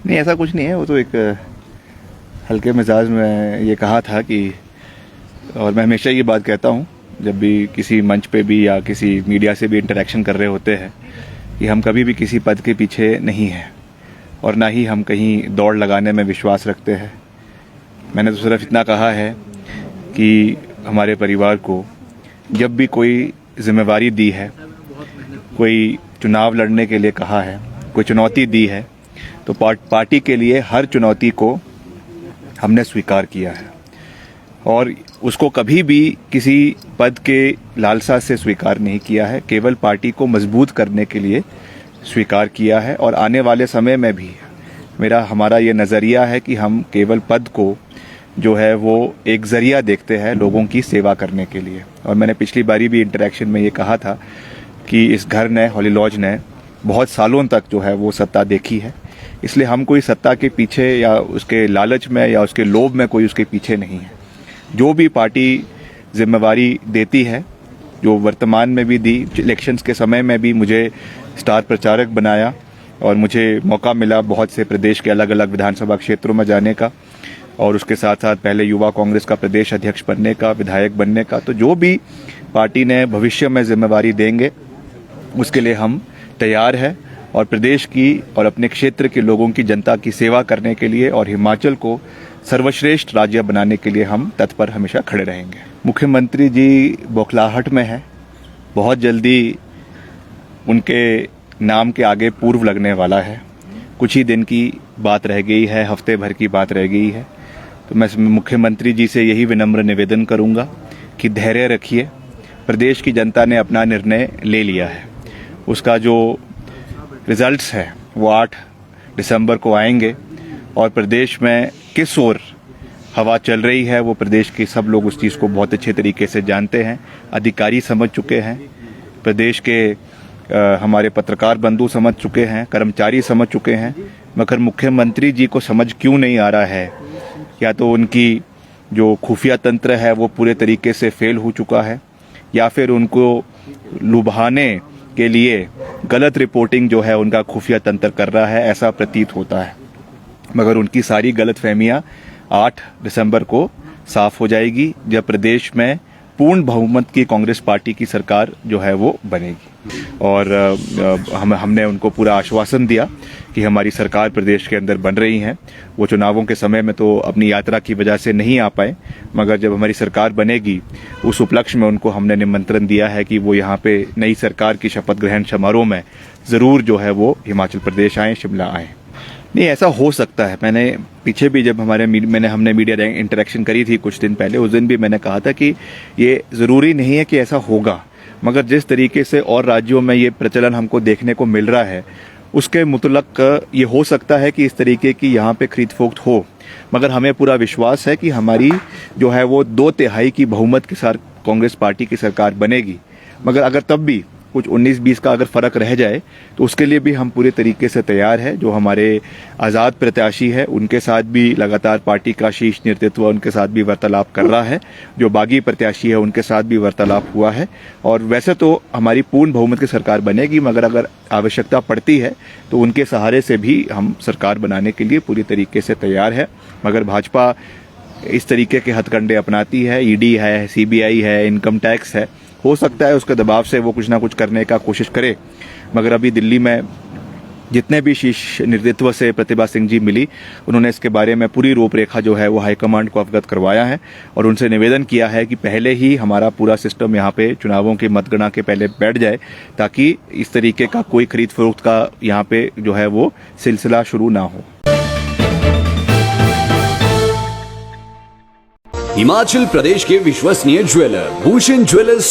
नहीं, ऐसा कुछ नहीं है। वो तो एक हल्के मिजाज में ये कहा था कि, और मैं हमेशा ये बात कहता हूँ जब भी किसी मंच पे भी या किसी मीडिया से भी इंटरेक्शन कर रहे होते हैं, कि हम कभी भी किसी पद के पीछे नहीं हैं और ना ही हम कहीं दौड़ लगाने में विश्वास रखते हैं। मैंने तो सिर्फ इतना कहा है कि हमारे परिवार को जब भी कोई जिम्मेवारी दी है, कोई चुनाव लड़ने के लिए कहा है, कोई चुनौती दी है, तो पार्टी के लिए हर चुनौती को हमने स्वीकार किया है और उसको कभी भी किसी पद के लालसा से स्वीकार नहीं किया है। केवल पार्टी को मजबूत करने के लिए स्वीकार किया है और आने वाले समय में भी हमारा ये नज़रिया है कि हम केवल पद को जो है वो एक ज़रिया देखते हैं लोगों की सेवा करने के लिए। और मैंने पिछली बारी भी इंटरेक्शन में ये कहा था कि इस घर ने, हॉली लॉज ने बहुत सालों तक जो है वो सत्ता देखी है, इसलिए हम कोई सत्ता के पीछे या उसके लालच में या उसके लोभ में कोई उसके पीछे नहीं है। जो भी पार्टी जिम्मेवारी देती है, जो वर्तमान में भी दी, इलेक्शंस के समय में भी मुझे स्टार प्रचारक बनाया और मुझे मौका मिला बहुत से प्रदेश के अलग अलग विधानसभा क्षेत्रों में जाने का और उसके साथ साथ पहले युवा कांग्रेस का प्रदेश अध्यक्ष बनने का, विधायक बनने का। तो जो भी पार्टी ने भविष्य में जिम्मेवारी देंगे उसके लिए हम तैयार हैं और प्रदेश की और अपने क्षेत्र के लोगों की, जनता की सेवा करने के लिए और हिमाचल को सर्वश्रेष्ठ राज्य बनाने के लिए हम तत्पर हमेशा खड़े रहेंगे। मुख्यमंत्री जी बौखलाहट में है, बहुत जल्दी उनके नाम के आगे पूर्व लगने वाला है। कुछ ही दिन की बात रह गई है, हफ्ते भर की बात रह गई है। तो मैं मुख्यमंत्री जी से यही विनम्र निवेदन करूंगा कि धैर्य रखिए। प्रदेश की जनता ने अपना निर्णय ले लिया है, उसका जो रिजल्ट्स है वो 8 दिसंबर को आएंगे और प्रदेश में किस ओर हवा चल रही है वो प्रदेश के सब लोग उस चीज़ को बहुत अच्छे तरीके से जानते हैं। अधिकारी समझ चुके हैं, प्रदेश के हमारे पत्रकार बंधु समझ चुके हैं, कर्मचारी समझ चुके हैं, मगर मुख्यमंत्री जी को समझ क्यों नहीं आ रहा है? या तो उनकी जो खुफिया तंत्र है वो पूरे तरीके से फेल हो चुका है या फिर उनको लुभाने के लिए गलत रिपोर्टिंग जो है उनका खुफिया तंत्र कर रहा है, ऐसा प्रतीत होता है। मगर उनकी सारी गलतफहमियां 8 दिसंबर को साफ हो जाएगी जब प्रदेश में पूर्ण बहुमत की कांग्रेस पार्टी की सरकार जो है वो बनेगी। और हमने उनको पूरा आश्वासन दिया कि हमारी सरकार प्रदेश के अंदर बन रही है। वो चुनावों के समय में तो अपनी यात्रा की वजह से नहीं आ पाए, मगर जब हमारी सरकार बनेगी उस उपलक्ष्य में उनको हमने निमंत्रण दिया है कि वो यहाँ पे नई सरकार की शपथ ग्रहण समारोह में ज़रूर जो है वो हिमाचल प्रदेश आएँ, शिमला आएँ। नहीं, ऐसा हो सकता है। मैंने पीछे भी जब हमने मीडिया इंटरेक्शन करी थी कुछ दिन पहले, उस दिन भी मैंने कहा था कि ये ज़रूरी नहीं है कि ऐसा होगा, मगर जिस तरीके से और राज्यों में ये प्रचलन हमको देखने को मिल रहा है उसके मुतलक ये हो सकता है कि इस तरीके की यहाँ पे खरीद फोक्त हो। मगर हमें पूरा विश्वास है कि हमारी जो है वो 2/3 की बहुमत के साथ कांग्रेस पार्टी की सरकार बनेगी। मगर अगर तब भी कुछ 19-20 का अगर फ़र्क रह जाए तो उसके लिए भी हम पूरे तरीके से तैयार है। जो हमारे आज़ाद प्रत्याशी है उनके साथ भी लगातार पार्टी का शीर्ष नेतृत्व उनके साथ भी वार्तालाप कर रहा है, जो बागी प्रत्याशी है उनके साथ भी वार्तालाप हुआ है। और वैसे तो हमारी पूर्ण बहुमत की सरकार बनेगी, मगर अगर आवश्यकता पड़ती है तो उनके सहारे से भी हम सरकार बनाने के लिए पूरी तरीके से तैयार है। मगर भाजपा इस तरीके के हथकंडे अपनाती है, ईडी है, सीबीआई है, इनकम टैक्स है, हो सकता है उसके दबाव से वो कुछ ना कुछ करने का कोशिश करे। मगर अभी दिल्ली में जितने भी शीर्ष नेतृत्व से प्रतिभा सिंह जी मिली, उन्होंने इसके बारे में पूरी रूपरेखा जो है वो हाईकमांड को अवगत करवाया है और उनसे निवेदन किया है कि पहले ही हमारा पूरा सिस्टम यहाँ पे चुनावों की मतगणना के पहले बैठ जाए, ताकि इस तरीके का कोई खरीद फरोख्त का यहाँ पे जो है वो सिलसिला शुरू ना हो। हिमाचल प्रदेश के विश्वसनीय ज्वेलर भूषण ज्वेलर्स